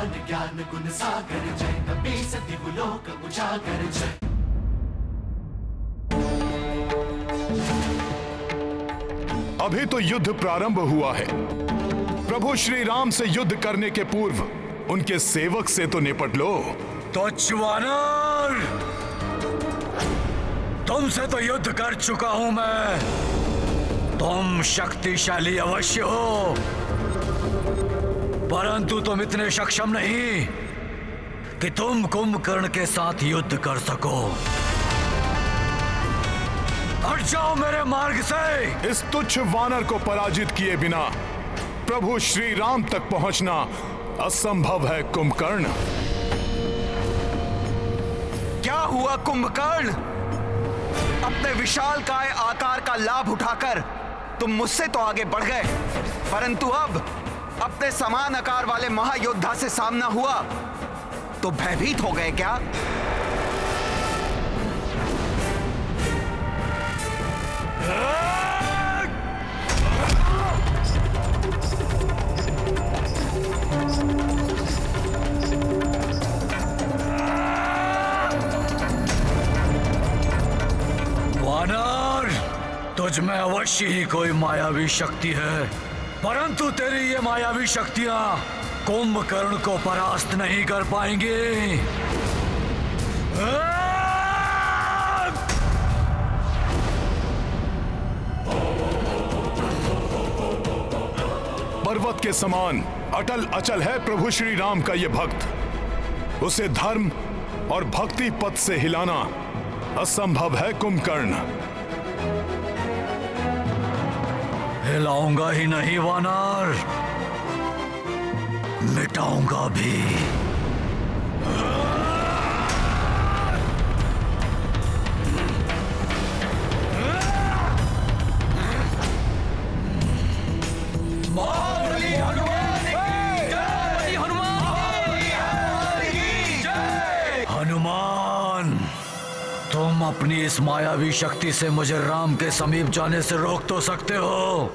भगवान ज्ञान गुण सागर जय, कपि सति लोक उजागर जय। अभी तो युद्ध प्रारंभ हुआ है। प्रभु श्री राम से युद्ध करने के पूर्व उनके सेवक से तो निपट लो। तुच्छ वानर, तुमसे तो युद्ध कर चुका हूं मैं। तुम शक्तिशाली अवश्य हो, परंतु तुम इतने सक्षम नहीं कि तुम कुंभकर्ण के साथ युद्ध कर सको। हट जाओ मेरे मार्ग से। इस तुच्छ वानर को पराजित किए बिना प्रभु श्री राम तक पहुंचना असंभव है कुंभकर्ण। क्या हुआ कुंभकर्ण? अपने विशालकाय आकार का लाभ उठाकर तुम मुझसे तो आगे बढ़ गए, परंतु अब अपने समान आकार वाले महायोद्धा से सामना हुआ तो भयभीत हो गए क्या? वानर, तुझ में अवश्य ही कोई मायावी शक्ति है, परंतु तेरी ये मायावी शक्तियां कुंभकर्ण को परास्त नहीं कर पाएंगी। पर्वत के समान अटल अचल है प्रभु श्री राम का ये भक्त। उसे धर्म और भक्ति पथ से हिलाना असंभव है कुंभकर्ण। हिलाऊंगा ही नहीं वानर, मिटाऊंगा भी। हनुमान, तुम अपनी इस मायावी शक्ति से मुझे राम के समीप जाने से रोक तो सकते हो,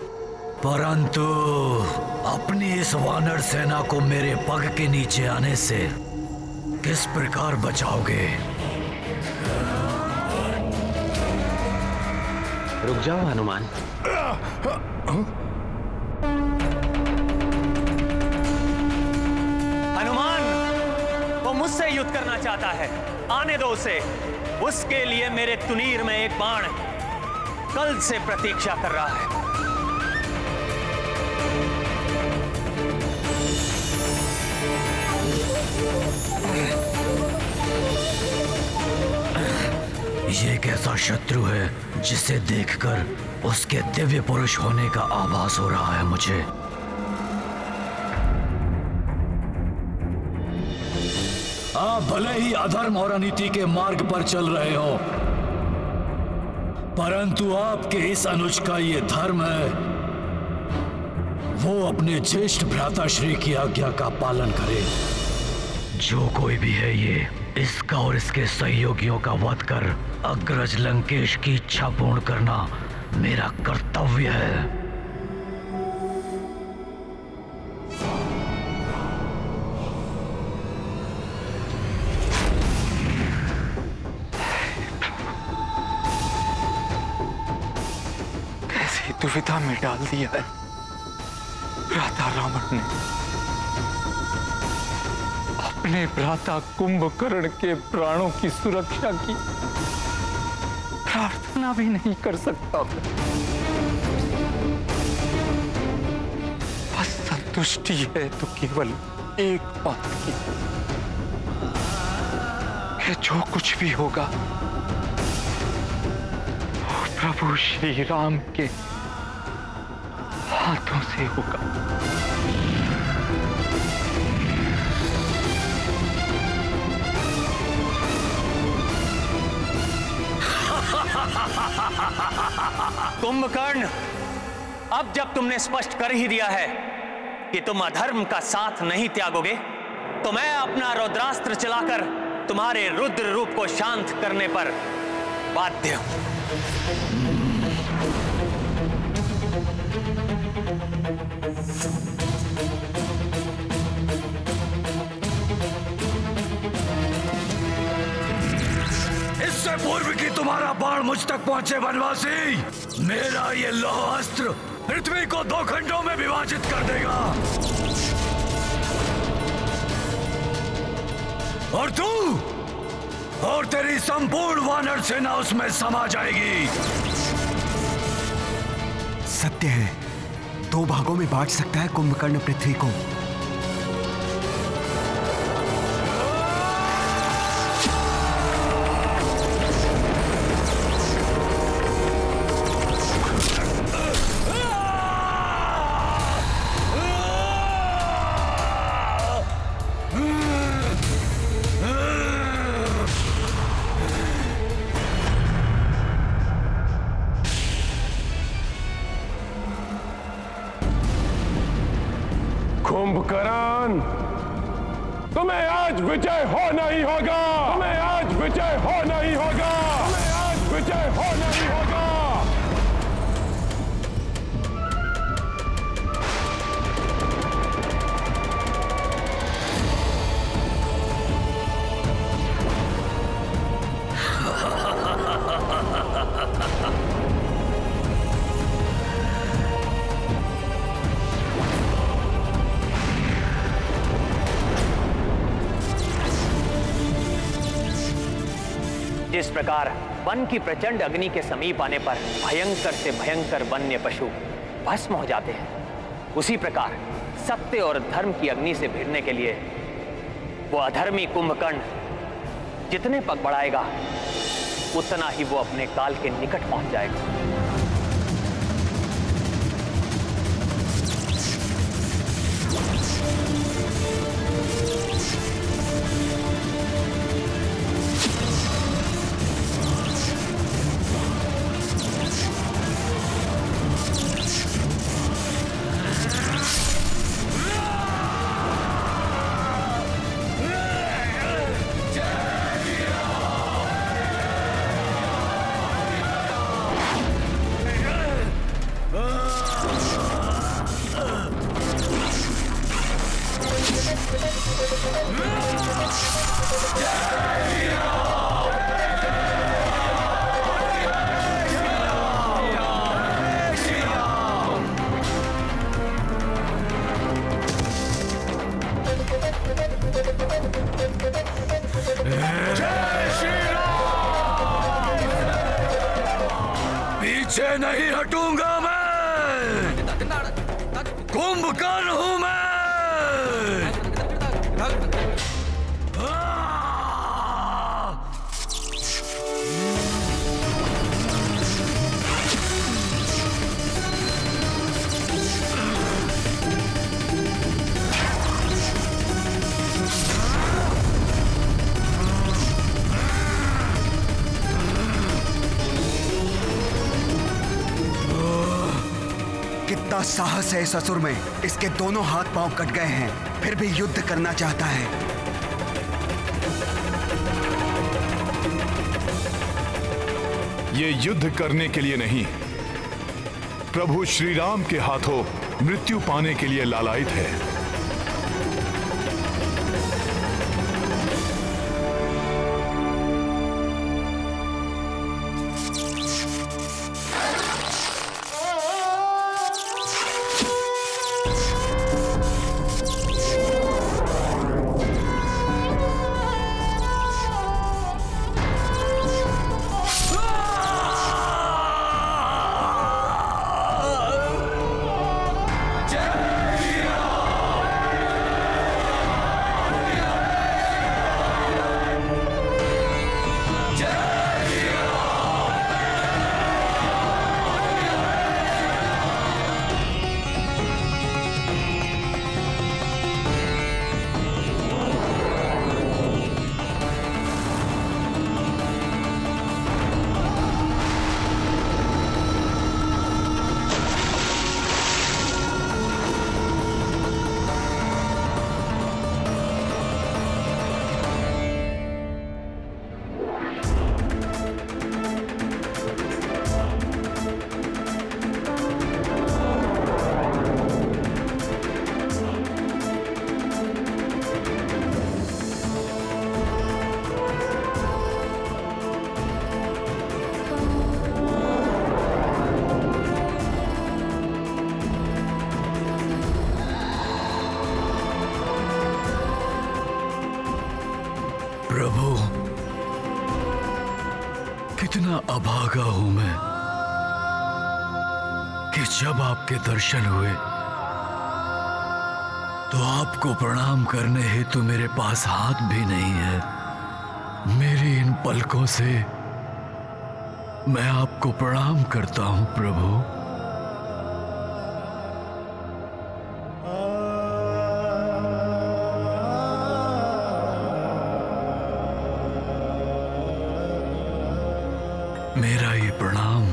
परंतु अपनी इस वानर सेना को मेरे पग के नीचे आने से किस प्रकार बचाओगे? रुक जाओ हनुमान। हनुमान, वो मुझसे युद्ध करना चाहता है, आने दो उसे। उसके लिए मेरे तुनीर में एक बाण कल से प्रतीक्षा कर रहा है। ये कैसा शत्रु है जिसे देखकर उसके दिव्य पुरुष होने का आभास हो रहा है मुझे। आप भले ही अधर्म और अनीति के मार्ग पर चल रहे हो, परंतु आपके इस अनुज का ये धर्म है, वो अपने ज्येष्ठ भ्राता श्री की आज्ञा का पालन करे। जो कोई भी है ये, इसका और इसके सहयोगियों का वध कर अग्रज लंकेश की इच्छा पूर्ण करना मेरा कर्तव्य है। कैसी दुविधा में डाल दिया है भ्राता रावण ने। अपने भ्राता कुंभकर्ण के प्राणों की सुरक्षा की प्रार्थना भी नहीं कर सकता। बस संतुष्टि है तो केवल एक बात की कि जो कुछ भी होगा वो प्रभु श्री राम के हाथों से होगा। कुंभकर्ण, अब जब तुमने स्पष्ट कर ही दिया है कि तुम अधर्म का साथ नहीं त्यागोगे, तो मैं अपना रुद्रास्त्र चलाकर तुम्हारे रुद्र रूप को शांत करने पर बाध्य हूं। पूर्व कि तुम्हारा बाण मुझ तक पहुंचे वनवासी, मेरा ये लौह अस्त्र पृथ्वी को 2 खंडों में विभाजित कर देगा और तू और तेरी संपूर्ण वानर सेना उसमें समा जाएगी। सत्य है, 2 भागों में बांट सकता है कुंभकर्ण पृथ्वी को। कुंभकर्ण, तुम्हें आज विजय होना ही होगा, तुम्हें आज विजय होना ही होगा, तुम्हें आज विजय होना ही होगा। जिस प्रकार वन की प्रचंड अग्नि के समीप आने पर भयंकर से भयंकर वन्य पशु भस्म हो जाते हैं, उसी प्रकार सत्य और धर्म की अग्नि से भिड़ने के लिए वो अधर्मी कुंभकर्ण जितने पग बढ़ाएगा उतना ही वो अपने काल के निकट पहुंच जाएगा। पीछे नहीं हटूंगा मैं, कुंभकर्ण हूं मैं। कितना साहस है इस असुर में, इसके दोनों हाथ पांव कट गए हैं, फिर भी युद्ध करना चाहता है। ये युद्ध करने के लिए नहीं, प्रभु श्री राम के हाथों मृत्यु पाने के लिए लालायित है। प्रभु, कितना अभागा हूं मैं कि जब आपके दर्शन हुए तो आपको प्रणाम करने हेतु मेरे पास हाथ भी नहीं है। मेरी इन पलकों से मैं आपको प्रणाम करता हूं प्रभु। मेरा ये प्रणाम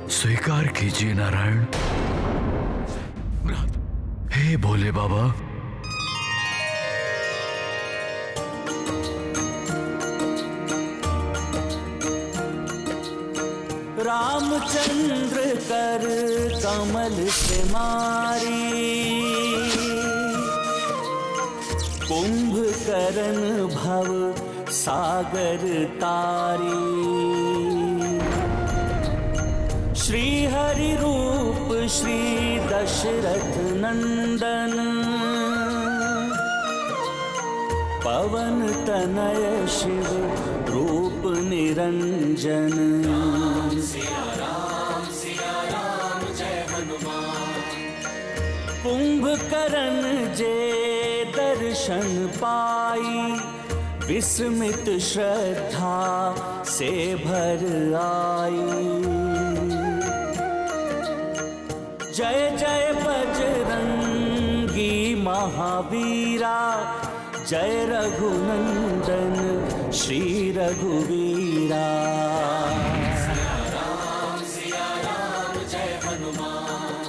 स्वीकार कीजिए नारायण। हे भोले बाबा, रामचंद्र कर कमल से मारी, कुंभकर्ण भव सागर तारी। श्री हरि रूप श्री दशरथ नंदन, पवन तनय शिव रूप निरंजन। सिया राम जय हनुमान। कुंभकर्ण जे दर्शन पाई, विस्मित श्रद्धा से भर आई। जय जय बजरंगी महावीरा, जय रघुनंदन श्री रघुवीरा। सिया राम जय हनुमान।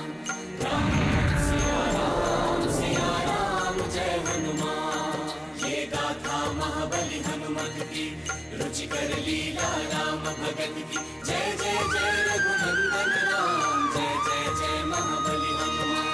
सिया राम जय हनुमान। ये गाथा महाबली हनुमत की, रुचिकर लीला राम भगत की। जय जय जय रघुनंदन राम, जय जय जय महाबली हनुमान।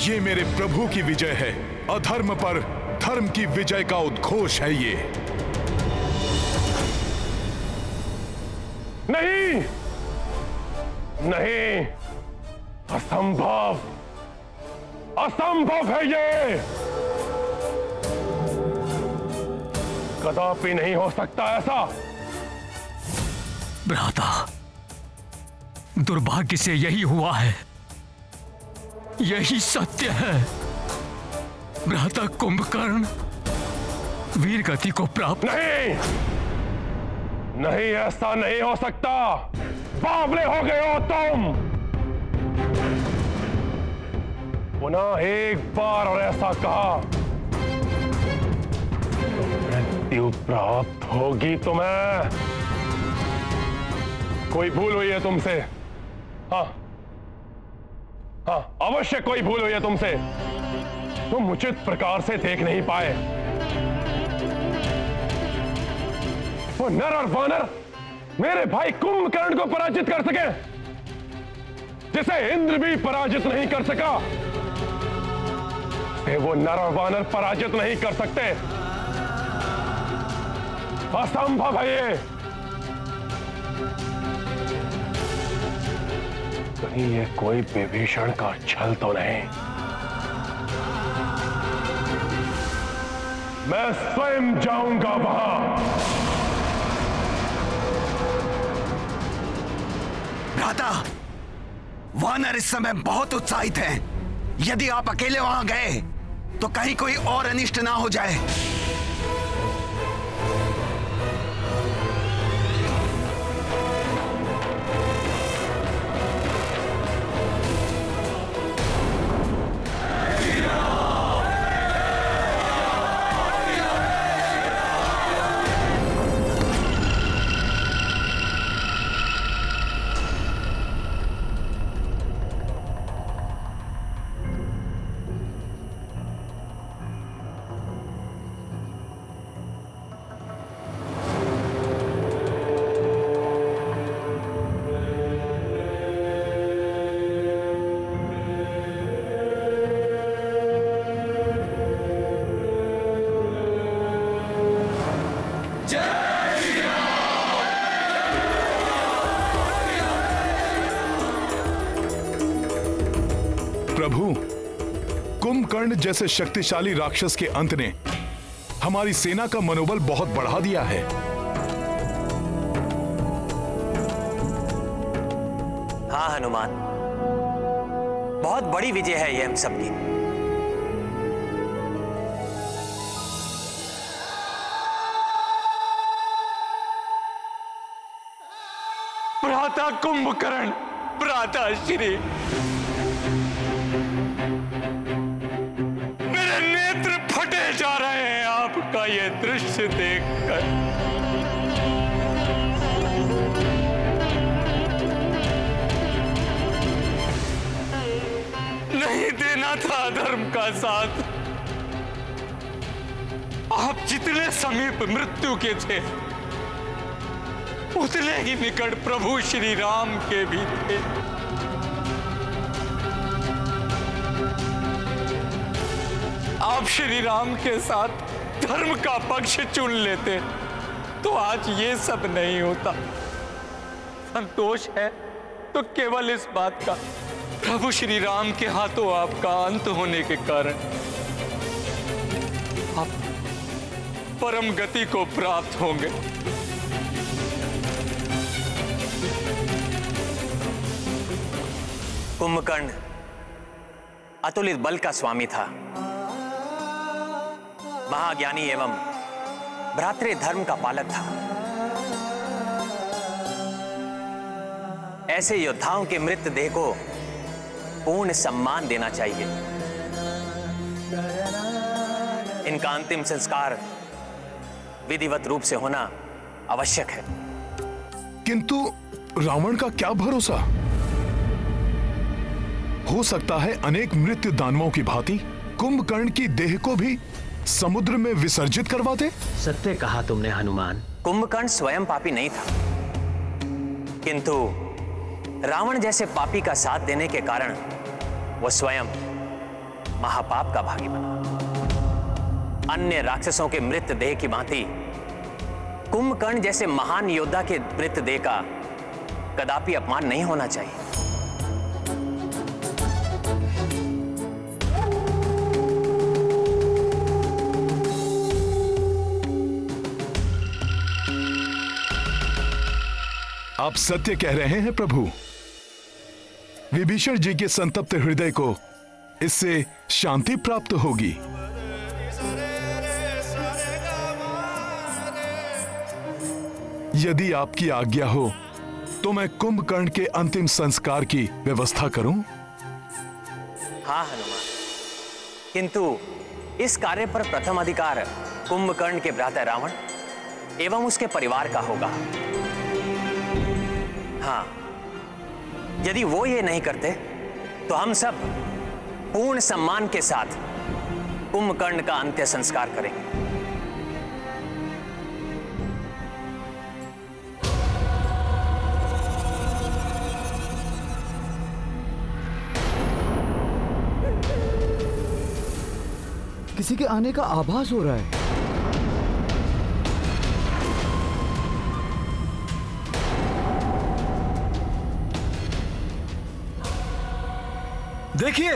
ये मेरे प्रभु की विजय है। अधर्म पर धर्म की विजय का उद्घोष है ये। नहीं नहीं, असंभव, असंभव है ये। कदापि नहीं हो सकता ऐसा। भ्राता, दुर्भाग्य से यही हुआ है, यही सत्य है। भ्राता कुंभकर्ण वीर गति को प्राप्त। नहीं नहीं, ऐसा नहीं हो सकता। बावले हो गए हो तुम। पुनः एक बार और ऐसा कहा तो मृत्यु प्राप्त होगी तुम्हें। कोई भूल हुई है तुमसे। हाँ हाँ, अवश्य कोई भूल हुई है तुमसे। तुम उचित प्रकार से देख नहीं पाए। वो नर और वानर मेरे भाई कुंभकर्ण को पराजित कर सके, जिसे इंद्र भी पराजित नहीं कर सका, वो नर और वानर पराजित नहीं कर सकते। असंभव है ये। कहीं ये कोई विभीषण का छल तो नहीं। मैं स्वयं जाऊंगा वहां। भ्राता, वानर इस समय बहुत उत्साहित हैं। यदि आप अकेले वहां गए तो कहीं कोई और अनिष्ट ना हो जाए। प्रभु, कुंभकर्ण जैसे शक्तिशाली राक्षस के अंत ने हमारी सेना का मनोबल बहुत बढ़ा दिया है। हाँ हनुमान, बहुत बड़ी विजय है यह हम सबकी। भ्राता कुंभकर्ण, भ्राता श्री, मेरे नेत्र फटे जा रहे हैं आपका ये दृश्य देखकर। नहीं देना था धर्म का साथ। आप जितने समीप मृत्यु के थे उतने ही निकट प्रभु श्री राम के भी थे। आप श्री राम के साथ धर्म का पक्ष चुन लेते तो आज ये सब नहीं होता। संतोष है तो केवल इस बात का, प्रभु श्री राम के हाथों आपका अंत होने के कारण आप परम गति को प्राप्त होंगे। कुंभकर्ण अतुलित बल का स्वामी था, महाज्ञानी एवं भ्रातृ धर्म का पालक था। ऐसे योद्धाओं के मृत देह को पूर्ण सम्मान देना चाहिए। इनका अंतिम संस्कार विधिवत रूप से होना आवश्यक है। किंतु रावण का क्या भरोसा? हो सकता है अनेक मृत्यु दानवों की भांति कुंभकर्ण की देह को भी समुद्र में विसर्जित करवा दे। सत्य कहा तुमने हनुमान। कुंभकर्ण स्वयं पापी नहीं था, किंतु रावण जैसे पापी का साथ देने के कारण वो स्वयं महापाप का भागी बना। अन्य राक्षसों के मृत देह की भांति कुंभकर्ण जैसे महान योद्धा के मृत देह का कदापि अपमान नहीं होना चाहिए। आप सत्य कह रहे हैं प्रभु। विभीषण जी के संतप्त हृदय को इससे शांति प्राप्त होगी। यदि आपकी आज्ञा हो तो मैं कुंभकर्ण के अंतिम संस्कार की व्यवस्था करूं? हाँ हनुमान, किंतु इस कार्य पर प्रथम अधिकार कुंभकर्ण के भ्राता रावण एवं उसके परिवार का होगा। हाँ, यदि वो ये नहीं करते तो हम सब पूर्ण सम्मान के साथ कुंभकर्ण का अंत्य संस्कार करेंगे। किसी के आने का आभास हो रहा है। देखिए,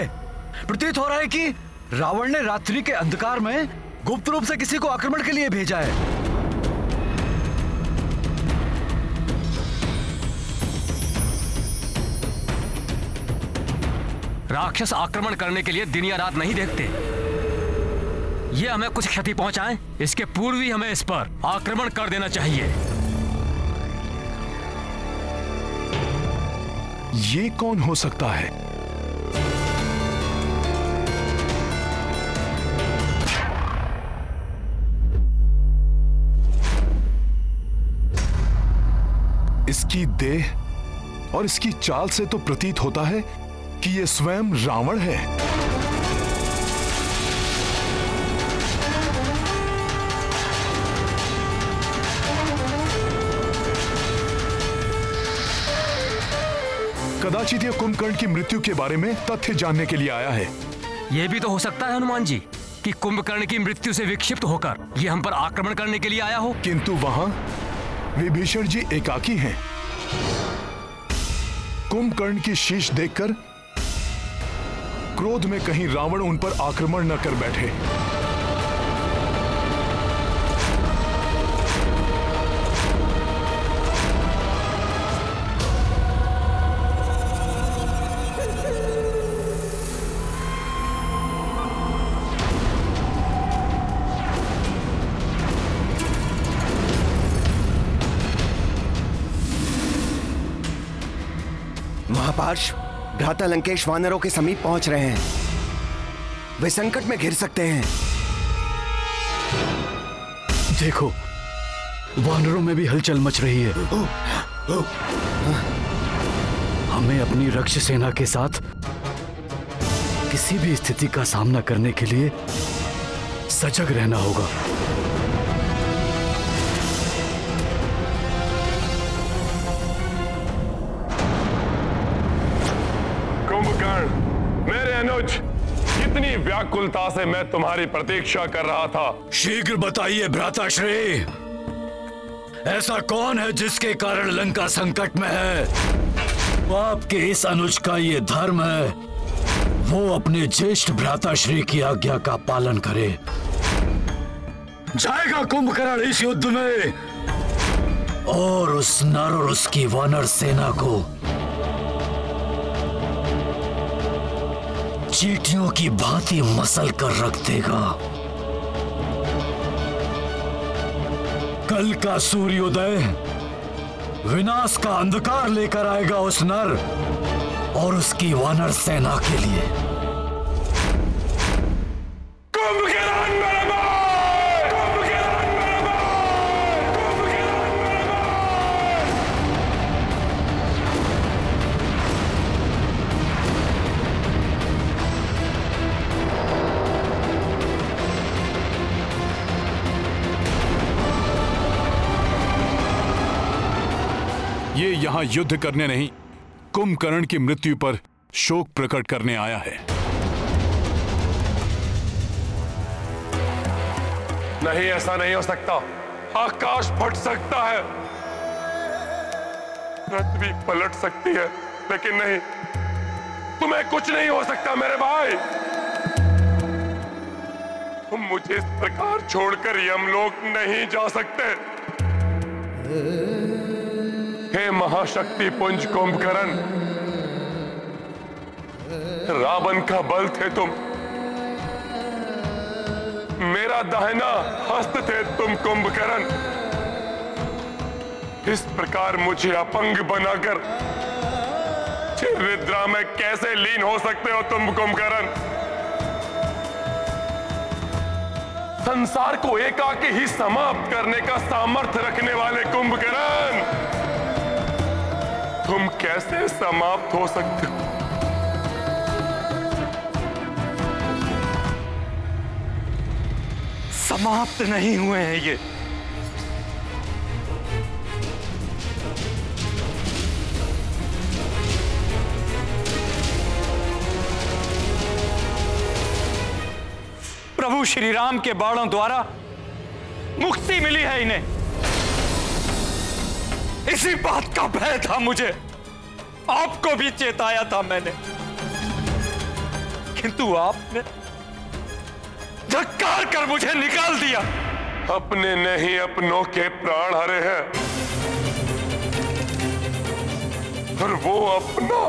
प्रतीत हो रहा है कि रावण ने रात्रि के अंधकार में गुप्त रूप से किसी को आक्रमण के लिए भेजा है। राक्षस आक्रमण करने के लिए दिन या रात नहीं देखते। ये हमें कुछ क्षति पहुंचाएं, इसके पूर्व ही हमें इस पर आक्रमण कर देना चाहिए। ये कौन हो सकता है? इसकी देह और इसकी चाल से तो प्रतीत होता है कि यह स्वयं रावण है। कदाचित यह कुंभकर्ण की मृत्यु के बारे में तथ्य जानने के लिए आया है। यह भी तो हो सकता है हनुमान जी कि कुंभकर्ण की मृत्यु से विक्षिप्त होकर यह हम पर आक्रमण करने के लिए आया हो। किंतु वहां विभीषण जी एकाकी हैं। कुंभकर्ण की शीश देखकर क्रोध में कहीं रावण उन पर आक्रमण न कर बैठे। महापार्श, भ्राता लंकेश वानरों के समीप पहुंच रहे हैं। वे संकट में घिर सकते हैं। देखो, वानरों में भी हलचल मच रही है। हमें अपनी रक्ष सेना के साथ किसी भी स्थिति का सामना करने के लिए सजग रहना होगा। मेरे अनुज, कितनी व्याकुलता से मैं तुम्हारी प्रतीक्षा कर रहा था। शीघ्र बताइए भ्राताश्री, ऐसा कौन है जिसके कारण लंका संकट में है? आपके इस अनुज का ये धर्म है, वो अपने ज्येष्ठ भ्राताश्री की आज्ञा का पालन करे। जाएगा कुंभकर्ण इस युद्ध में और उस नर और उसकी वानर सेना को चींटियों की भांति मसल कर रख देगा। कल का सूर्योदय विनाश का अंधकार लेकर आएगा उस नर और उसकी वानर सेना के लिए। ये यहाँ युद्ध करने नहीं, कुंभकर्ण की मृत्यु पर शोक प्रकट करने आया है। नहीं, ऐसा नहीं हो सकता। आकाश फट सकता है, पृथ्वी पलट सकती है, लेकिन नहीं, तुम्हें कुछ नहीं हो सकता मेरे भाई। तुम मुझे इस प्रकार छोड़कर यमलोक नहीं जा सकते। हे महाशक्ति पुंज कुंभकर्ण, रावण का बल थे तुम, मेरा दाहिना हस्त थे तुम कुंभकर्ण। इस प्रकार मुझे अपंग बनाकर निद्रा में कैसे लीन हो सकते हो तुम कुंभकर्ण? संसार को एकाकी ही समाप्त करने का सामर्थ्य रखने वाले कुंभकर्ण, तुम कैसे समाप्त हो सकते हो? समाप्त नहीं हुए हैं ये। प्रभु श्री राम के बाणों द्वारा मुक्ति मिली है इन्हें। इसी बात का भय था मुझे, आपको भी चेताया था मैंने, किंतु आपने धक्कार कर मुझे निकाल दिया। अपने नहीं अपनों के प्राण हरे हैं, और वो अपना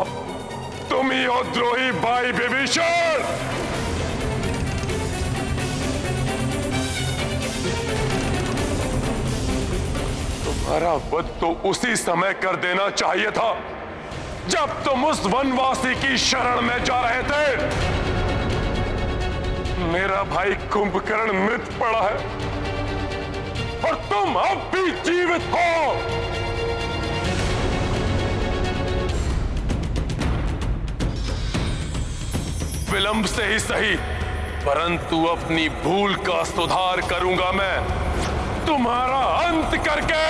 तुम ही हो द्रोही भाई विभीषण। तुम्हारा वध तो उसी समय कर देना चाहिए था जब तुम उस वनवासी की शरण में जा रहे थे। मेरा भाई कुंभकर्ण मृत पड़ा है और तुम अब भी जीवित हो। विलंब से ही सही, परंतु अपनी भूल का सुधार करूंगा मैं, तुम्हारा अंत करके।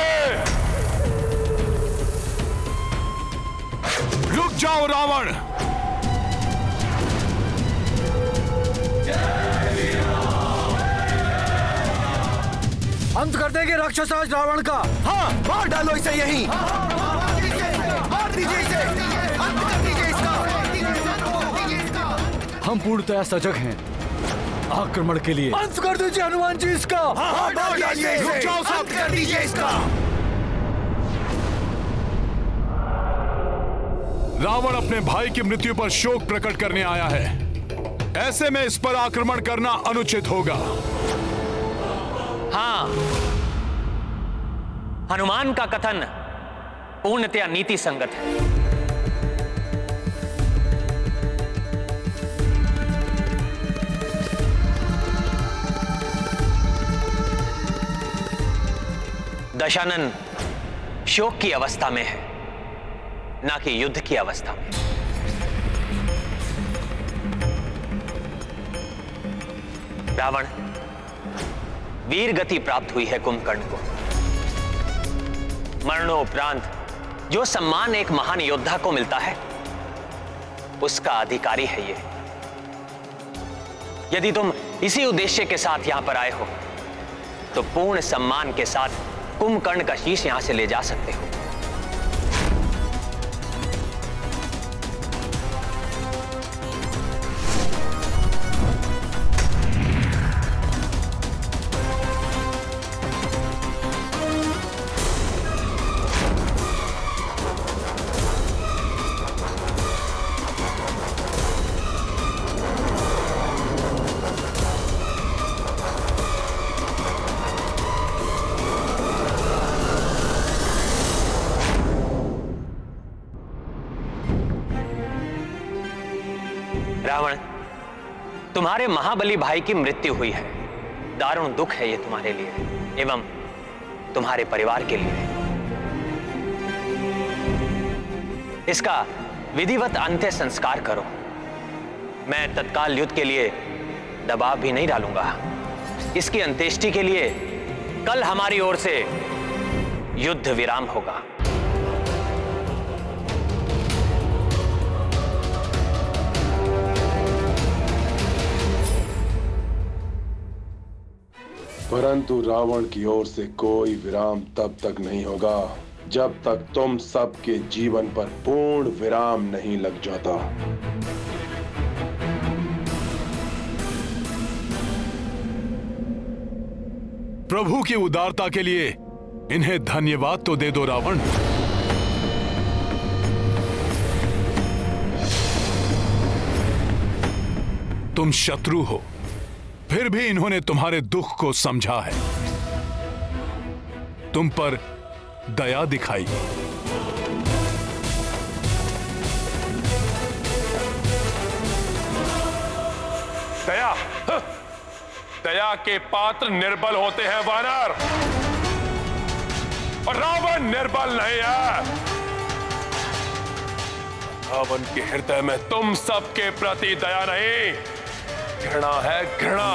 रुक जाओ रावण, अंत कर देंगे राक्षसराज रावण का। हाँ, मार डालो इसे यहीं। मार दीजिए इसे, अंत कर दीजिए इसका। हम पूर्णतया सजग हैं आक्रमण के लिए। अंत कर दीजिए हनुमान जी इसका। हाँ, डालिए, रुक जाओ, अंत कर दीजिए इसका। रावण अपने भाई की मृत्यु पर शोक प्रकट करने आया है। ऐसे में इस पर आक्रमण करना अनुचित होगा। हाँ, हनुमान का कथन पूर्णतया नीति संगत है। दशानन शोक की अवस्था में है, ना कि युद्ध की अवस्था में। रावण, वीर गति प्राप्त हुई है कुंभकर्ण को। मरणोपरांत जो सम्मान एक महान योद्धा को मिलता है, उसका अधिकारी है ये। यदि तुम इसी उद्देश्य के साथ यहां पर आए हो, तो पूर्ण सम्मान के साथ कुंभकर्ण का शीश यहां से ले जा सकते हो। रावण, तुम्हारे महाबली भाई की मृत्यु हुई है। दारुण दुख है ये तुम्हारे लिए एवं तुम्हारे परिवार के लिए। इसका विधिवत अंत्य संस्कार करो। मैं तत्काल युद्ध के लिए दबाव भी नहीं डालूंगा। इसकी अंत्येष्टि के लिए कल हमारी ओर से युद्ध विराम होगा। परंतु रावण की ओर से कोई विराम तब तक नहीं होगा जब तक तुम सबके जीवन पर पूर्ण विराम नहीं लग जाता। प्रभु की उदारता के लिए इन्हें धन्यवाद तो दे दो रावण। तुम शत्रु हो, फिर भी इन्होंने तुम्हारे दुख को समझा है, तुम पर दया दिखाई। दया, दया के पात्र निर्बल होते हैं वानर, और रावण निर्बल नहीं है। रावण के हृदय में तुम सबके प्रति दया नहीं, घृणा है, घृणा।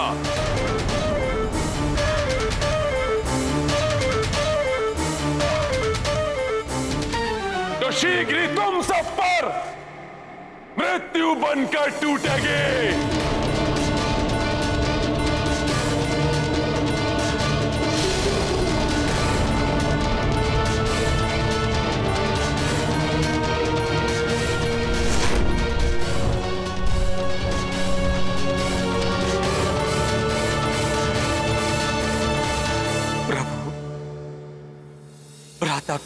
तो शीघ्र ही तुम सब पर मृत्यु बनकर टूटेगी।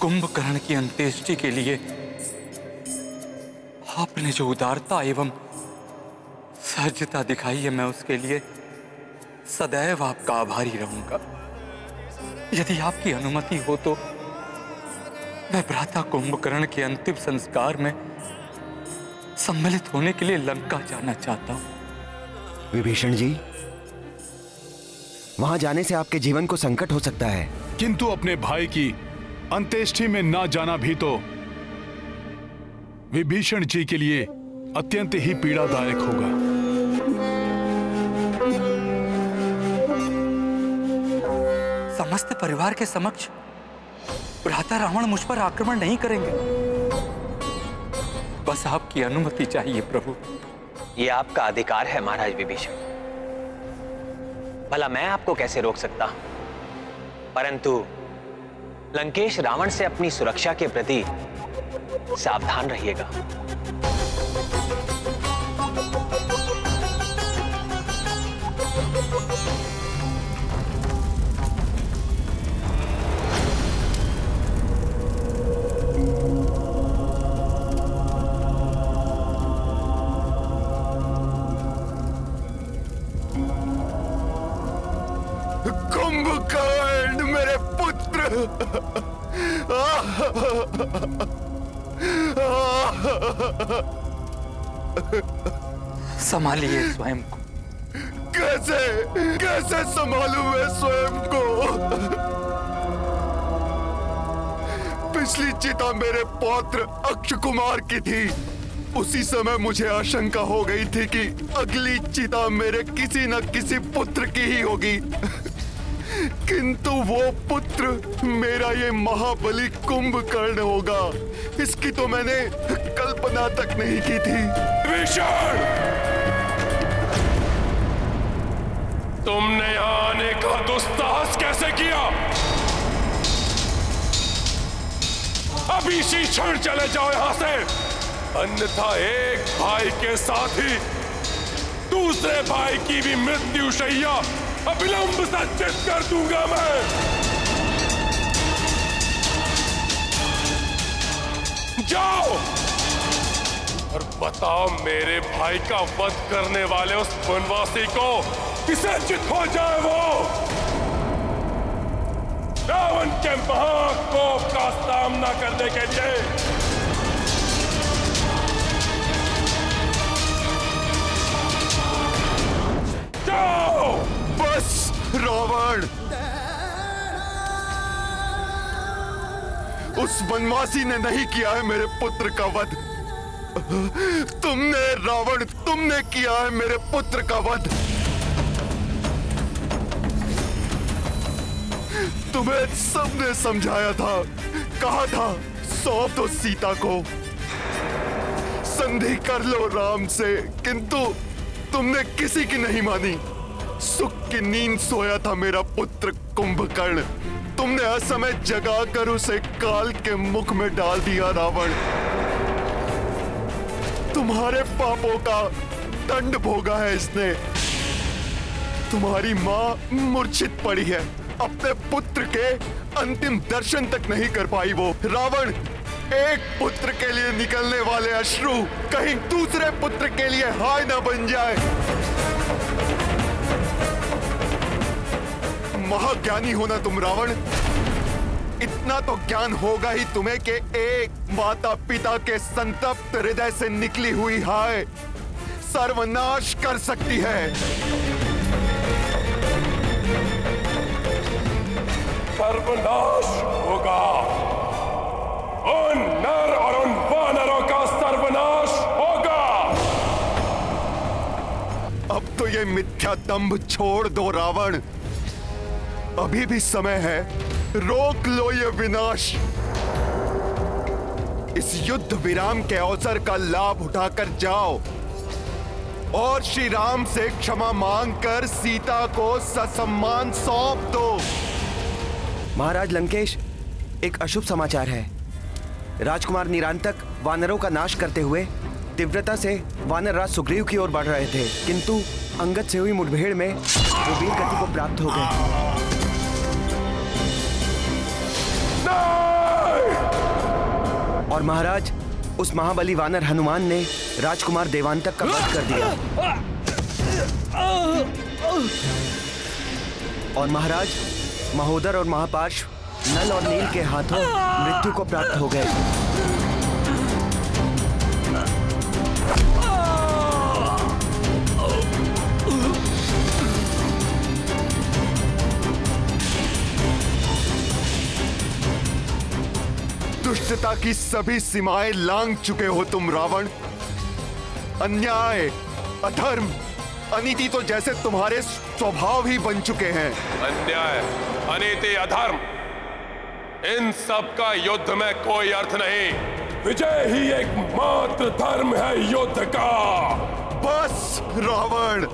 कुंभकर्ण की अंत्येष्टि के लिए आपने जो उदारता एवं सहजता दिखाई है, मैं उसके लिए सदैव आपका आभारी रहूंगा। यदि आपकी अनुमति हो तो मैं भ्राता कुंभकर्ण के अंतिम संस्कार में सम्मिलित होने के लिए लंका जाना चाहता हूं। विभीषण जी, वहां जाने से आपके जीवन को संकट हो सकता है। किंतु अपने भाई की अंत्येष्टि में ना जाना भी तो विभीषण जी के लिए अत्यंत ही पीड़ादायक होगा। समस्त परिवार के समक्ष भ्राता रावण मुझ पर आक्रमण नहीं करेंगे। बस आपकी अनुमति चाहिए प्रभु। यह आपका अधिकार है महाराज विभीषण। भला मैं आपको कैसे रोक सकता हूं? परंतु लंकेश रावण से अपनी सुरक्षा के प्रति सावधान रहिएगा। कुंभकर्ण मेरे पुत्र। संभालिए स्वयं को। कैसे कैसे संभालूं मैं स्वयं को? पिछली चिता मेरे पौत्र अक्षय कुमार की थी। उसी समय मुझे आशंका हो गई थी कि अगली चिता मेरे किसी न किसी पुत्र की ही होगी, किंतु वो पुत्र मेरा ये महाबली कुंभकर्ण होगा, इसकी तो मैंने कल्पना तक नहीं की थी। विभीषण, तुमने यहाँ आने का दुस्साहस कैसे किया? अभी इसी क्षण चले जाओ यहाँ से, अन्यथा एक भाई के साथ ही दूसरे भाई की भी मृत्यु शैया अविलंब संचित कर दूंगा मैं। जाओ और बताओ मेरे भाई का वध करने वाले उस वनवासी को किसे चित हो जाए वो रावण के महाकोप का सामना करने के लिए। जाओ। बस रावण, उस वनवासी ने नहीं किया है मेरे पुत्र का वध। तुमने रावण, तुमने किया है मेरे पुत्र का वध। तुम्हें सबने समझाया था, कहा था सौंप दो सीता को, संधि कर लो राम से, किंतु तुमने किसी की नहीं मानी। सुख की नींद सोया था मेरा पुत्र कुंभकर्ण, तुमने असमय जगाकर उसे काल के मुख में डाल दिया रावण। तुम्हारे पापों का दंड भोगा है इसने। तुम्हारी मां मूर्छित पड़ी है, अपने पुत्र के अंतिम दर्शन तक नहीं कर पाई वो। रावण, एक पुत्र के लिए निकलने वाले अश्रु कहीं दूसरे पुत्र के लिए हाय न बन जाए। महाज्ञानी होना तुम रावण, इतना तो ज्ञान होगा ही तुम्हें कि एक माता पिता के संतप्त हृदय से निकली हुई हाय सर्वनाश कर सकती है। सर्वनाश होगा, उन नर और उन वानरों का सर्वनाश होगा। अब तो ये मिथ्या दंभ छोड़ दो रावण, अभी भी समय है, रोक लो ये विनाश। इस युद्ध विराम के अवसर का लाभ उठाकर जाओ और श्री राम से क्षमा मांगकर सीता को ससम्मान सौंप दो। महाराज लंकेश, एक अशुभ समाचार है। राजकुमार निरांतक वानरों का नाश करते हुए तीव्रता से वानर राज सुग्रीव की ओर बढ़ रहे थे, किंतु अंगद से हुई मुठभेड़ में वो वीर गति को प्राप्त हो गए। और महाराज, उस महाबली वानर हनुमान ने राजकुमार देवांतक का वध कर दिया। और महाराज, महोदर और महापार्श्व नल और नील के हाथों मृत्यु को प्राप्त हो गए। दुष्टता की सभी सीमाएं लांघ चुके हो तुम रावण। अन्याय, अधर्म, अनीति तो जैसे तुम्हारे स्वभाव ही बन चुके हैं। अन्याय, अनीति, अधर्म, इन सब का युद्ध में कोई अर्थ नहीं। विजय ही एकमात्र धर्म है युद्ध का। बस रावण,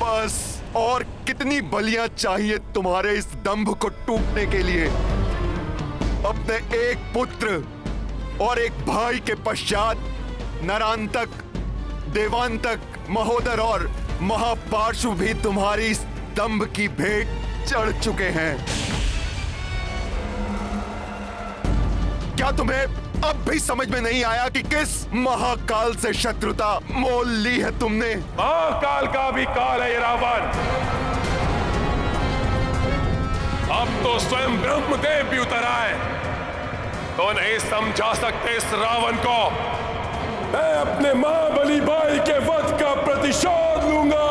बस। और कितनी बलियां चाहिए तुम्हारे इस दंभ को टूटने के लिए? अपने एक पुत्र और एक भाई के पश्चात नरांतक, देवांतक, महोदर और महापार्श्व भी तुम्हारी इस दंभ की भेंट चढ़ चुके हैं। क्या तुम्हें अब भी समझ में नहीं आया कि किस महाकाल से शत्रुता मोल ली है तुमने? महाकाल का भी काल है ये रावण। अब तो स्वयं ब्रह्मदेव भी उतर आए तो नहीं समझा सकते इस रावण को। मैं अपने महाबली भाई के वध का प्रतिशोध लूंगा।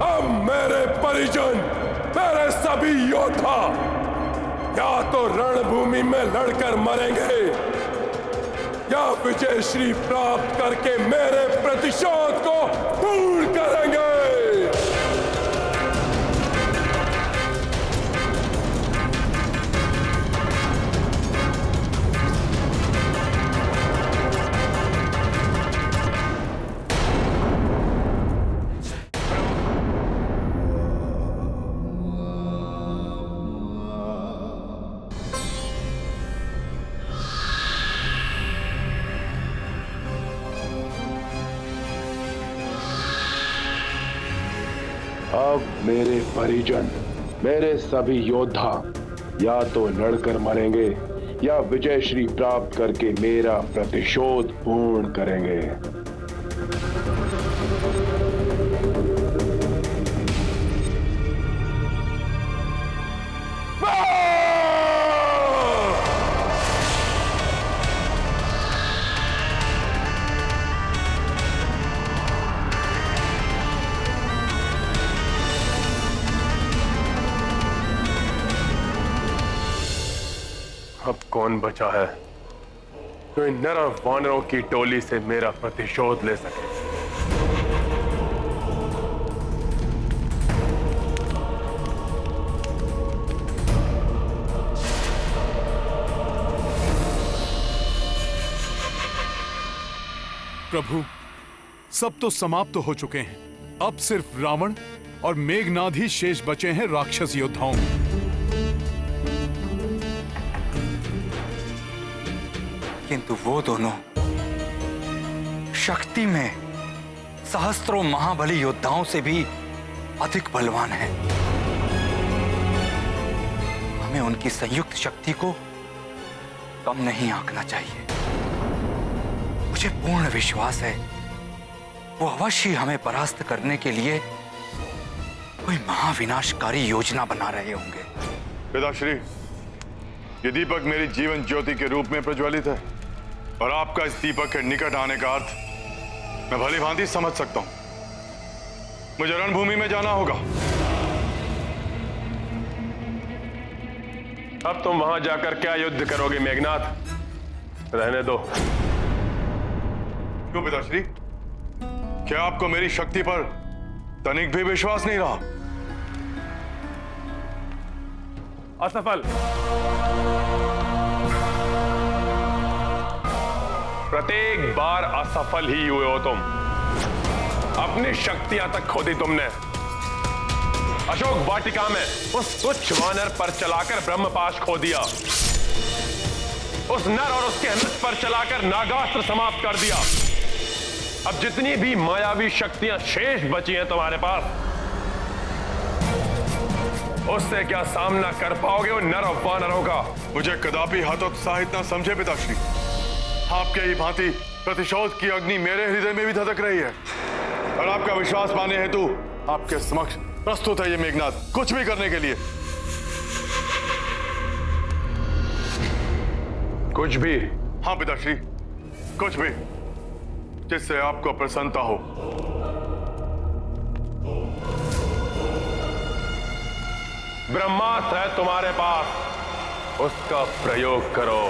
अब मेरे परिजन, मेरे सभी योद्धा या तो रणभूमि में लड़कर मरेंगे या विजय श्री प्राप्त करके मेरे प्रतिशोध को पूर्ण करेंगे। अब मेरे परिजन, मेरे सभी योद्धा या तो लड़कर मरेंगे या विजय श्री प्राप्त करके मेरा प्रतिशोध पूर्ण करेंगे। अब कौन बचा है जो इन नर वानरों की टोली से मेरा प्रतिशोध ले सके? प्रभु, सब तो समाप्त हो चुके हैं। अब सिर्फ रावण और मेघनाद ही शेष बचे हैं राक्षस योद्धाओं में। किंतु वो दोनों शक्ति में सहस्त्रों महाबली योद्धाओं से भी अधिक बलवान हैं। हमें उनकी संयुक्त शक्ति को कम नहीं आंकना चाहिए। मुझे पूर्ण विश्वास है वो अवश्य हमें परास्त करने के लिए कोई महाविनाशकारी योजना बना रहे होंगे। पिताश्री, ये दीपक मेरी जीवन ज्योति के रूप में प्रज्वलित है और आपका इस दीपक के निकट आने का अर्थ मैं भली भांति समझ सकता हूं। मुझे रणभूमि में जाना होगा। अब तुम वहां जाकर क्या युद्ध करोगे मेघनाद? रहने दो। क्यों पिताश्री? क्या आपको मेरी शक्ति पर तनिक भी विश्वास नहीं रहा? असफल। प्रत्येक बार असफल ही हुए हो तुम। अपनी शक्तियां तक खो दी तुमने। अशोक वाटिका में उस तुच्छ वानर पर चलाकर ब्रह्मपाश खो दिया। उस नर और उसके अनुज पर चलाकर नागास्त्र समाप्त कर दिया। अब जितनी भी मायावी शक्तियां शेष बची हैं तुम्हारे पास, उससे क्या सामना कर पाओगे उन नर और वानरों का? मुझे कदापि हतोत्साहित न समझे पिताश्री। आपके ही भांति प्रतिशोध की अग्नि मेरे हृदय में भी धधक रही है और आपका विश्वास पाने हेतु आपके समक्ष प्रस्तुत है ये मेघनाद, कुछ भी करने के लिए। कुछ भी? हाँ पिताश्री, कुछ भी, जिससे आपको प्रसन्नता हो। ब्रह्मास्त्र है तुम्हारे पास, उसका प्रयोग करो।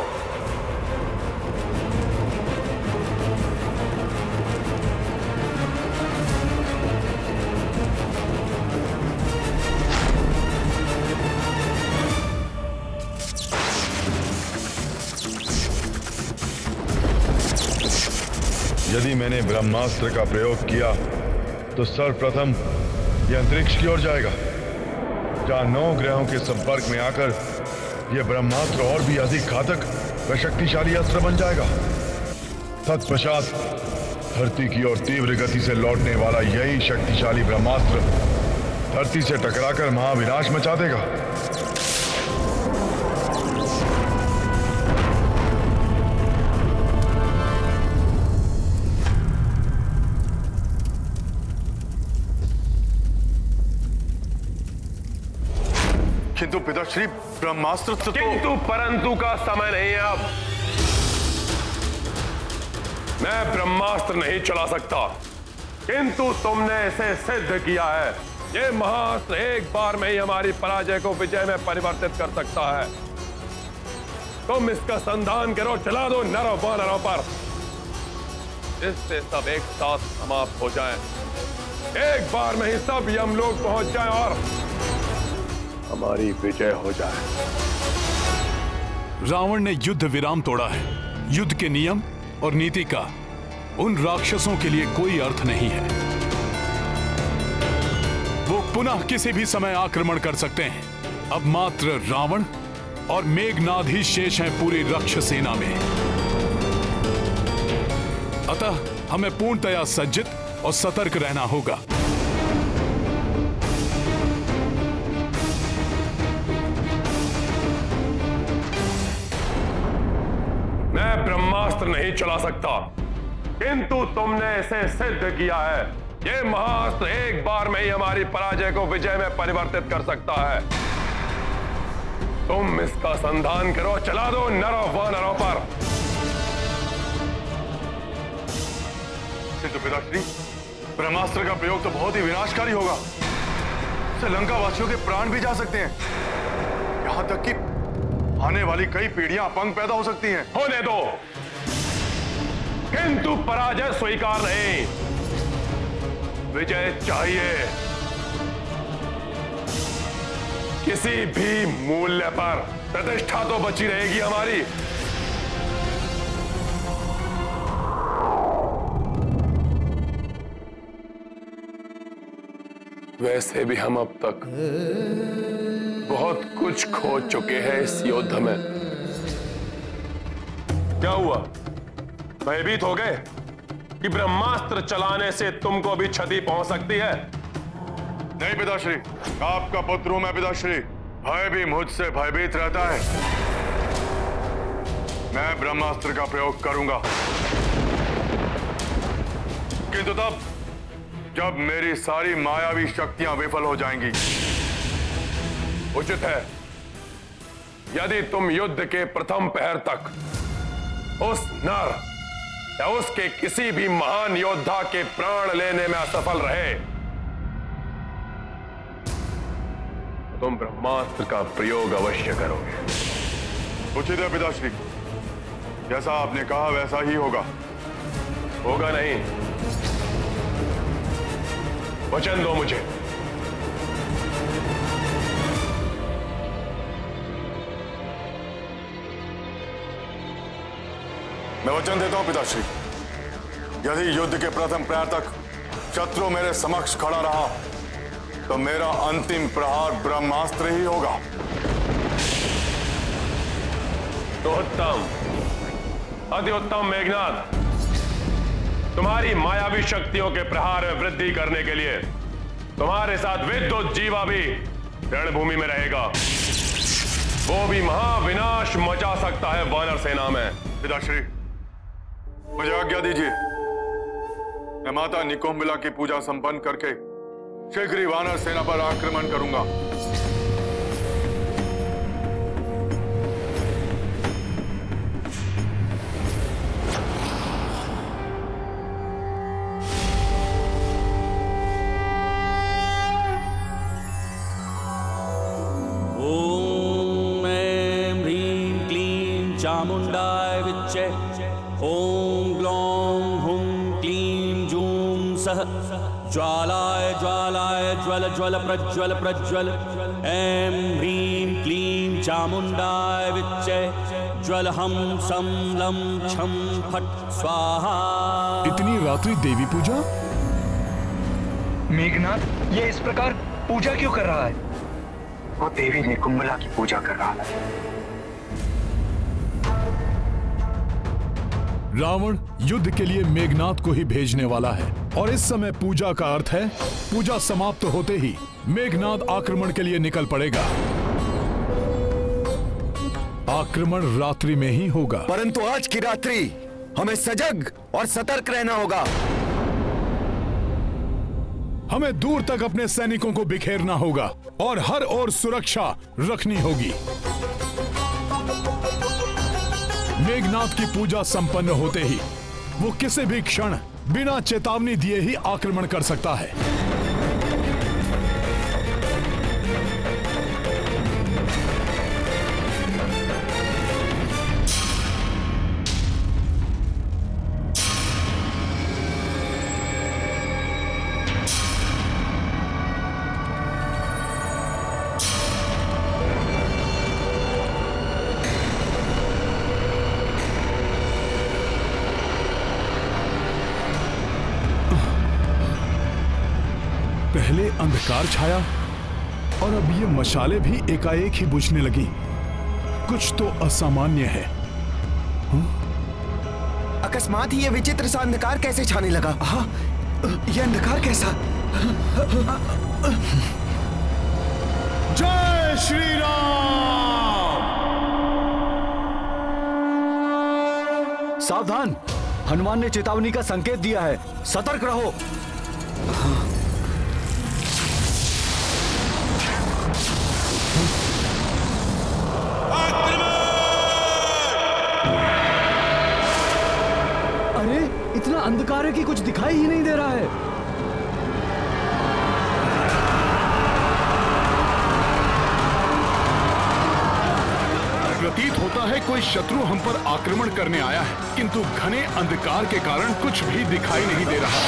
यदि मैंने ब्रह्मास्त्र का प्रयोग किया तो सर्वप्रथम यह अंतरिक्ष की ओर जाएगा, जहां 9 ग्रहों के संपर्क में आकर यह ब्रह्मास्त्र और भी अधिक घातक व शक्तिशाली अस्त्र बन जाएगा। तत्पश्चात धरती की ओर तीव्र गति से लौटने वाला यही शक्तिशाली ब्रह्मास्त्र धरती से टकराकर महाविनाश मचा देगा। किंतु पिताश्री ब्रह्मास्त्र तो किंतु परंतु का समय नहीं है अब। मैं ब्रह्मास्त्र नहीं चला सकता, किंतु तुमने इसे सिद्ध किया है। ये महास्त्र एक बार में ही हमारी पराजय को विजय में परिवर्तित कर सकता है। तुम इसका संधान करो, चला दो नरों वानरों पर, इससे सब एक साथ समाप्त हो जाएं। एक बार में ही सब यमलोक पहुंच जाएं और हमारी विजय हो जाए। रावण ने युद्ध विराम तोड़ा है। युद्ध के नियम और नीति का उन राक्षसों के लिए कोई अर्थ नहीं है। वो पुनः किसी भी समय आक्रमण कर सकते हैं। अब मात्र रावण और मेघनाद ही शेष हैं पूरी राक्षस सेना में। अतः हमें पूर्णतया सज्जित और सतर्क रहना होगा। मैं ब्रह्मास्त्र नहीं चला सकता, किंतु तुमने इसे सिद्ध किया है। ये महास्त्र एक बार में ही हमारी पराजय को विजय में परिवर्तित कर सकता है। तुम इसका संधान करो, चला दो नरों वानरों पर। किंतु पिताश्री ब्रह्मास्त्र का प्रयोग तो बहुत ही विनाशकारी होगा। इससे लंका वासियों के प्राण भी जा सकते हैं, यहां तक कि आने वाली कई पीढ़ियां अपंग पैदा हो सकती हैं। होने दो, किंतु पराजय स्वीकार नहीं, विजय चाहिए किसी भी मूल्य पर। प्रतिष्ठा तो बची रहेगी हमारी। वैसे भी हम अब तक बहुत कुछ खो चुके हैं इस युद्ध में। क्या हुआ, भयभीत हो गए कि ब्रह्मास्त्र चलाने से तुमको भी क्षति पहुंच सकती है? नहीं पिताश्री, आपका पुत्र हूं मैं पिताश्री। भय भी मुझसे भयभीत रहता है। मैं ब्रह्मास्त्र का प्रयोग करूंगा, किंतु तब जब मेरी सारी मायावी शक्तियां विफल हो जाएंगी। उचित है, यदि तुम युद्ध के प्रथम पहर तक उस नर या उसके किसी भी महान योद्धा के प्राण लेने में असफल रहे, तुम ब्रह्मास्त्र का प्रयोग अवश्य करोगे। उचित है पिताश्री, जैसा आपने कहा वैसा ही होगा। होगा नहीं, वचन दो मुझे। मैं वचन देता हूं पिताश्री, यदि युद्ध के प्रथम प्रहार तक शत्रु मेरे समक्ष खड़ा रहा तो मेरा अंतिम प्रहार ब्रह्मास्त्र ही होगा। तो उत्तम, अति उत्तम मेघनाद। तुम्हारी मायावी शक्तियों के प्रहार में वृद्धि करने के लिए तुम्हारे साथ विद्युत जीवा भी रणभूमि में रहेगा। वो भी महाविनाश मचा सकता है वानर सेना में। पिताश्री मुझे आज्ञा दीजिए, मैं माता निकुंभला की पूजा संपन्न करके शीघ्र ही वानर सेना पर आक्रमण करूंगा। ओम ऐं ह्रीं क्लीं चामुंडाय विच्चे। ओम ग्लौं हुं क्लीं जूं सः ज्वालाय ज्वालाय ज्वल ज्वल प्रज्वल प्रज्वल। ऐं ह्रीं क्लीं चामुंडाय विच्चे। ज्वल हम सम लं छम फट स्वाहा। इतनी रात्रि देवी पूजा? मेघनाद ये इस प्रकार पूजा क्यों कर रहा है? वो देवी निकुंभला की पूजा कर रहा है। रावण युद्ध के लिए मेघनाद को ही भेजने वाला है और इस समय पूजा का अर्थ है पूजा समाप्त होते ही मेघनाद आक्रमण के लिए निकल पड़ेगा। आक्रमण रात्रि में ही होगा, परंतु आज की रात्रि हमें सजग और सतर्क रहना होगा। हमें दूर तक अपने सैनिकों को बिखेरना होगा और हर ओर सुरक्षा रखनी होगी। मेघनाथ की पूजा संपन्न होते ही वो किसी भी क्षण बिना चेतावनी दिए ही आक्रमण कर सकता है। पहले अंधकार छाया और अब ये मशाले भी एकाएक ही बुझने लगी। कुछ तो असामान्य है। अकस्मात ही ये विचित्र सा अंधकार कैसे छाने लगा? हाँ, ये अंधकार कैसा? जय श्री राम। सावधान, हनुमान ने चेतावनी का संकेत दिया है, सतर्क रहो। अरे इतना अंधकार है कि कुछ दिखाई ही नहीं दे रहा है। प्रतीत होता है कोई शत्रु हम पर आक्रमण करने आया है, किंतु घने अंधकार के कारण कुछ भी दिखाई नहीं दे रहा।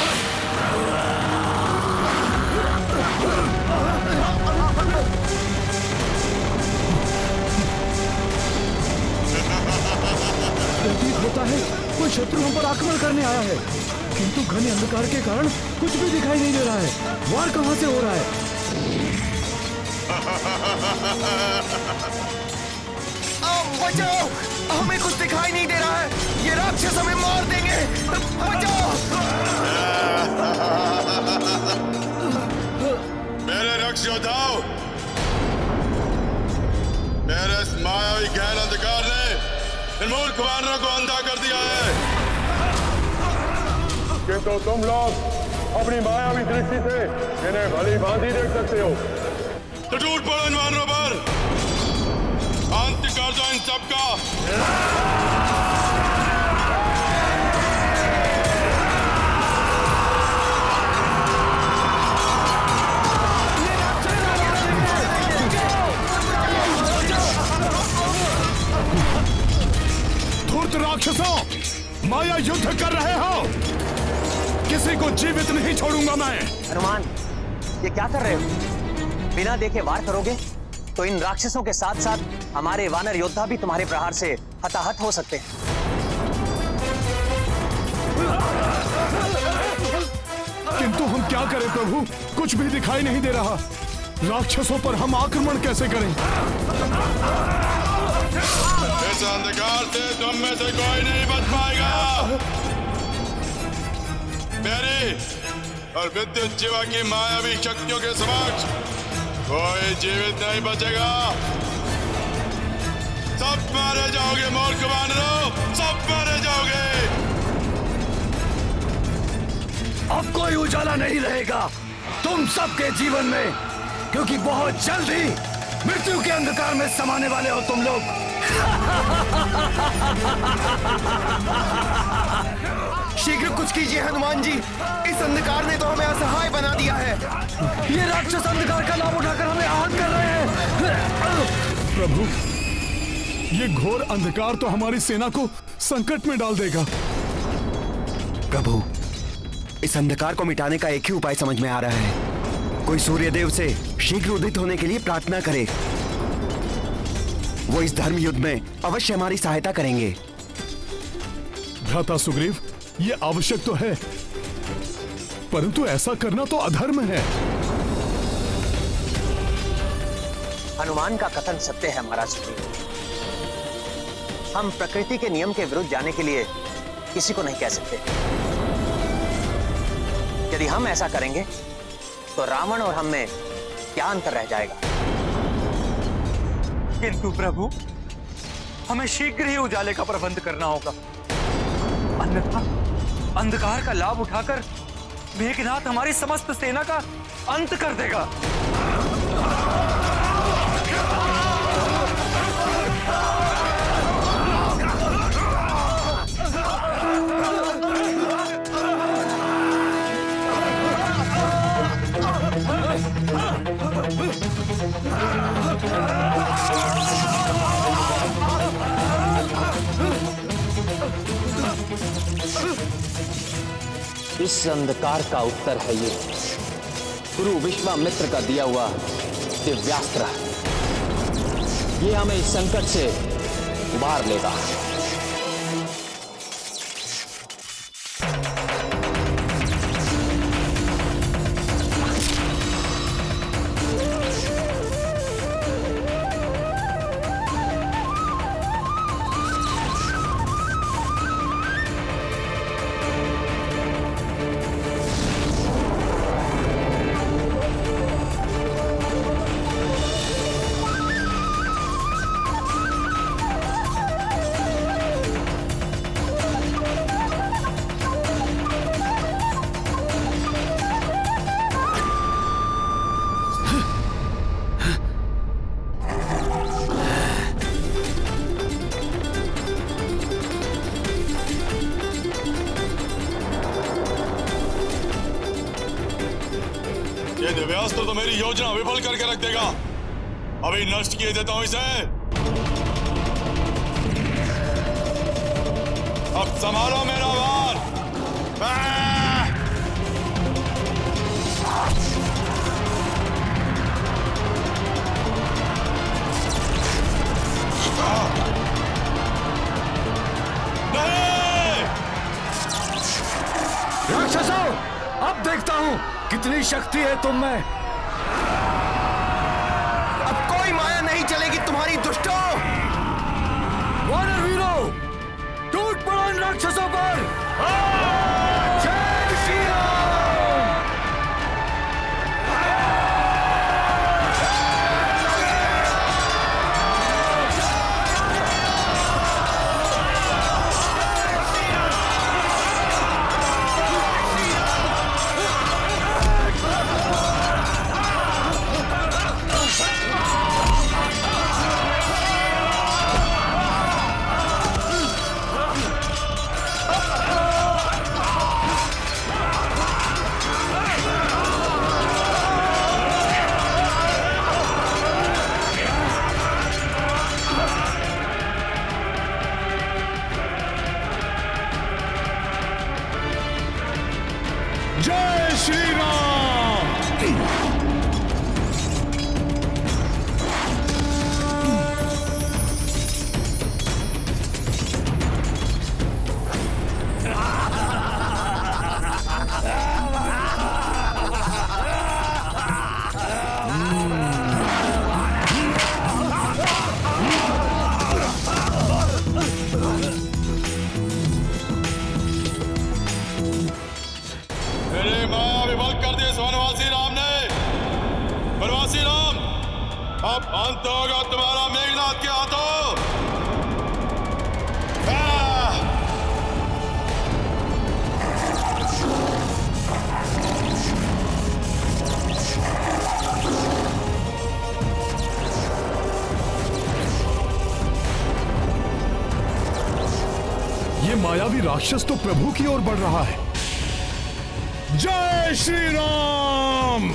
प्रतीत होता है कोई शत्रु हम पर आक्रमण करने आया है, किंतु घने अंधकार के कारण कुछ भी दिखाई नहीं दे रहा है। वार कहां से हो रहा है? बचाओ, हमें कुछ दिखाई नहीं दे रहा है। ये राक्षस हमें मार देंगे। बचाओ। मेरे रक्ष योद्धाओ, मेरे इस मायावी गहन अंधकार ने इन मूर्ख वानरों को अंधा कर दिया है, किंतु तुम लोग अपनी मायावी दृष्टि से इन्हें भली भांति देख सकते हो। तो टूट पड़ो इन वानरों पर, अंत कर दो इन सबका। धूर्त राक्षसों, माया युद्ध कर रहे हो, किसी को जीवित नहीं छोड़ूंगा मैं। हनुमान, ये क्या कर रहे हो? बिना देखे वार करोगे तो इन राक्षसों के साथ साथ हमारे वानर योद्धा भी तुम्हारे प्रहार से हताहत हो सकते हैं। किंतु हम क्या करें प्रभु, कुछ भी दिखाई नहीं दे रहा। राक्षसों पर हम आक्रमण कैसे करें? इस अंधकार से तुम में से कोई नहीं बच पाएगा। मेरी और विद्युत जीवा की मायावी शक्तियों के समक्ष कोई जीवित नहीं बचेगा। सब मारे जाओगे मूर्ख वानरों, सब मारे जाओगे। अब कोई उजाला नहीं रहेगा तुम सबके जीवन में, क्योंकि बहुत जल्द ही मृत्यु के अंधकार में समाने वाले हो तुम लोग। शीघ्र कुछ कीजिए हनुमान जी, इस अंधकार ने तो हमें असहाय बना दिया है। ये राक्षस अंधकार का लाभ उठाकर हमें आहत कर रहे हैं। प्रभु, ये घोर अंधकार तो हमारी सेना को संकट में डाल देगा। प्रभु, इस अंधकार को मिटाने का एक ही उपाय समझ में आ रहा है। कोई सूर्यदेव से शीघ्र उदित होने के लिए प्रार्थना करे। वो इस धर्म युद्ध में अवश्य हमारी सहायता करेंगे। भ्राता सुग्रीव, ये आवश्यक तो है, परंतु ऐसा करना तो अधर्म है। हनुमान का कथन सत्य है महाराज सुग्रीव। हम प्रकृति के नियम के विरुद्ध जाने के लिए किसी को नहीं कह सकते। यदि हम ऐसा करेंगे तो रावण और हम में क्या अंतर रह जाएगा? किंतु प्रभु, हमें शीघ्र ही उजाले का प्रबंध करना होगा, अन्यथा अंधकार का लाभ उठाकर मेघनाथ हमारी समस्त सेना का अंत कर देगा। इस अंधकार का उत्तर है ये गुरु विश्वामित्र का दिया हुआ दिव्यास्त्र। ये हमें इस संकट से उबार लेगा। ये दिव्यास्त्र तो मेरी योजना विफल करके रख देगा। अभी नष्ट किए देता हूं इसे। अब संभालो मेरा वार। राक्षसों, अब देखता हूं कितनी शक्ति है तुम में। अब कोई माया नहीं चलेगी तुम्हारी दुष्टों। वानर वीरों, टूट पड़ो इन राक्षसों पर। जय श्री राम। जय श्री राम। मेरे माया विफल कर दी इस वनवासी राम ने। वनवासी राम, अब अंत होगा तुम्हारा मेघनाथ के हाथों। ये मायावी राक्षस तो प्रभु की ओर बढ़ रहा है। जय श्री राम।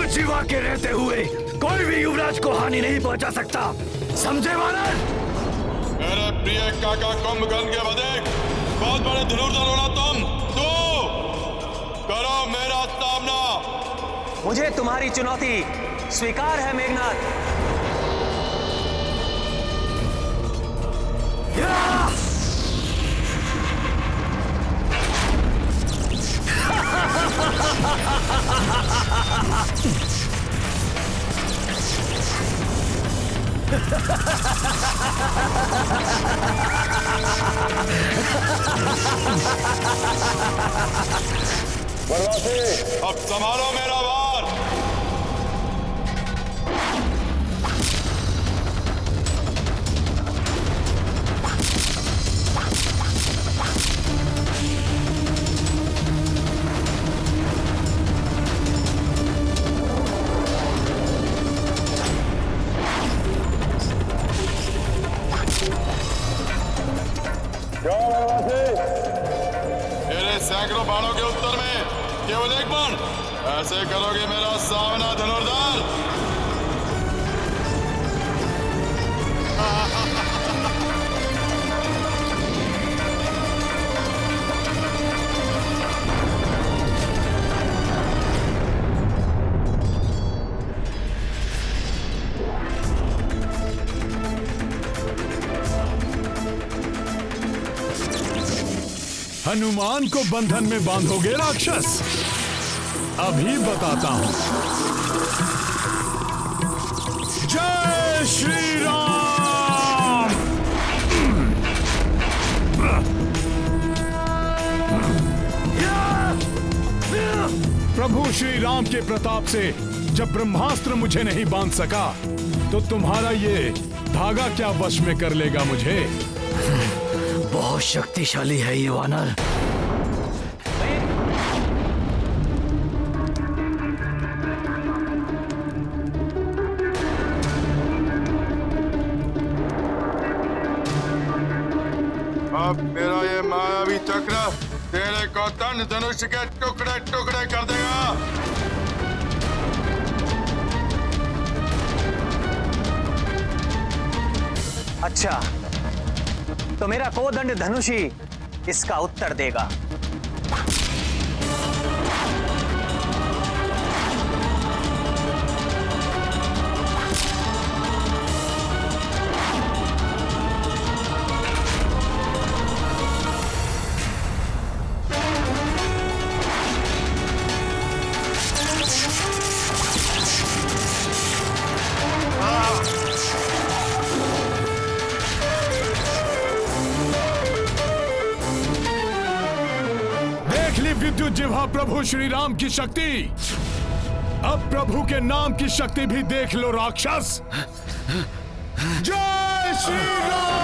शिवा के रहते हुए कोई भी युवराज को हानि नहीं पहुंचा सकता, समझे वानर? मेरे प्रिय काका कुंभकर्ण के बदे बहुत बड़े धनुर्धर हो ना तुम। तो मुझे तुम्हारी चुनौती स्वीकार है मेघनाद। वनवासी, अब संभालो मेरा वार। मेरे सैकड़ों बाणों के उत्तर में केवल एक बाण, ऐसे करोगे मेरा सामना धनुर्धर? हनुमान को बंधन में बांधोगे राक्षस? अभी बताता हूं। जय श्री राम। प्रभु श्री राम के प्रताप से जब ब्रह्मास्त्र मुझे नहीं बांध सका, तो तुम्हारा ये धागा क्या वश में कर लेगा मुझे? बहुत शक्तिशाली है ये वानर। अब मेरा ये मायावी चक्र तेरे को तन धनुष के टुकड़े टुकड़े कर देगा। अच्छा, तो मेरा कोदंड धनुष ही इसका उत्तर देगा। विद्युत जिह्वा प्रभु श्री राम की शक्ति। अब प्रभु के नाम की शक्ति भी देख लो राक्षस। जय श्री राम।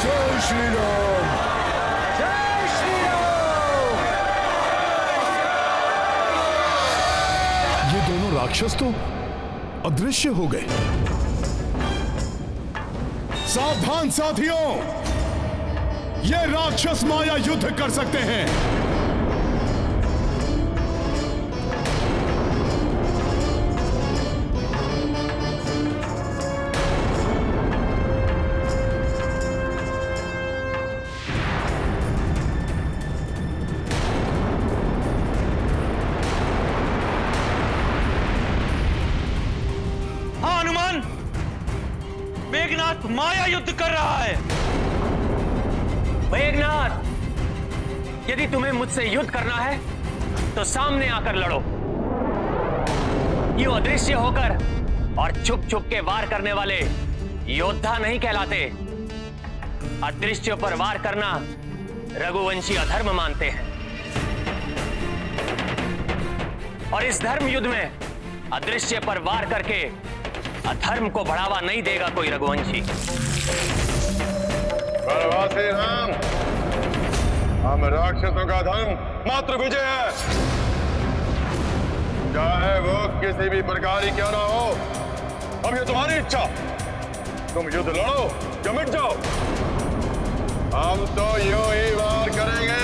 जय श्री राम। राक्षस तो अदृश्य हो गए। सावधान साथियों, ये राक्षस माया युद्ध कर सकते हैं। मेघनाद माया युद्ध कर रहा है। मेघनाद, यदि तुम्हें मुझसे युद्ध करना है तो सामने आकर लड़ो। यूं अदृश्य होकर और छुप छुप के वार करने वाले योद्धा नहीं कहलाते। अदृश्य पर वार करना रघुवंशी अधर्म मानते हैं, और इस धर्म युद्ध में अदृश्य पर वार करके अधर्म को बढ़ावा नहीं देगा कोई रघुवंशी। वनवासी राम, हम राक्षसों का धर्म मात्र विजय है, चाहे वो किसी भी प्रकार ही क्यों ना हो। अब ये तुम्हारी इच्छा, तुम युद्ध लड़ो या मिट जाओ। हम तो यूं ही वार करेंगे।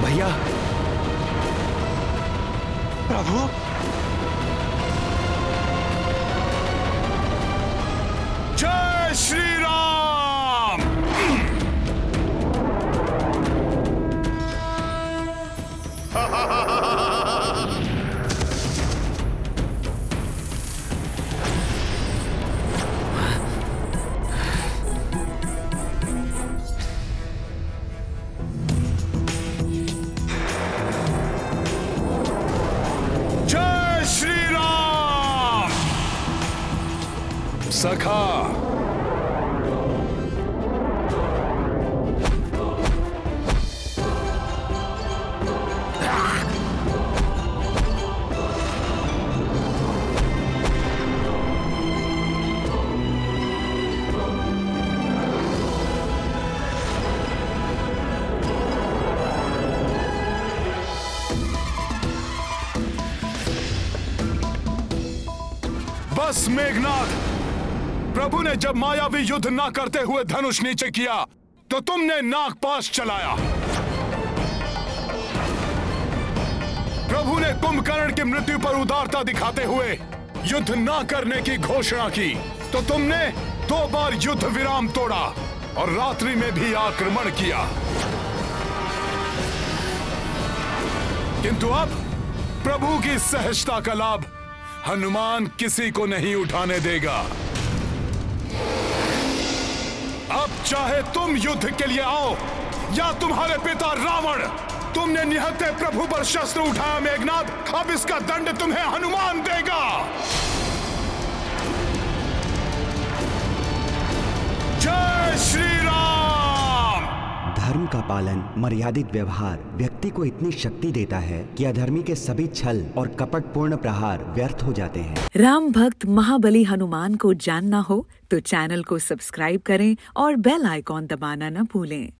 भैया, प्रभु, जय श्री राम। जय श्री राम। सखा, बस मेघनाथ, प्रभु ने जब मायावी युद्ध ना करते हुए धनुष नीचे किया तो तुमने नागपाश चलाया। प्रभु ने कुंभकर्ण की मृत्यु पर उदारता दिखाते हुए युद्ध ना करने की घोषणा की तो तुमने 2 बार युद्ध विराम तोड़ा और रात्रि में भी आक्रमण किया। किंतु अब प्रभु की सहजता का लाभ हनुमान किसी को नहीं उठाने देगा। अब चाहे तुम युद्ध के लिए आओ या तुम्हारे पिता रावण, तुमने निहत्थे प्रभु पर शस्त्र उठाया मेघनाथ, अब इसका दंड तुम्हें हनुमान देगा। जय श्री राम। धर्म का पालन, मर्यादित व्यवहार व्यक्ति को इतनी शक्ति देता है कि अधर्मी के सभी छल और कपटपूर्ण प्रहार व्यर्थ हो जाते हैं। राम भक्त महाबली हनुमान को जानना हो तो चैनल को सब्सक्राइब करें और बेल आइकॉन दबाना न भूलें।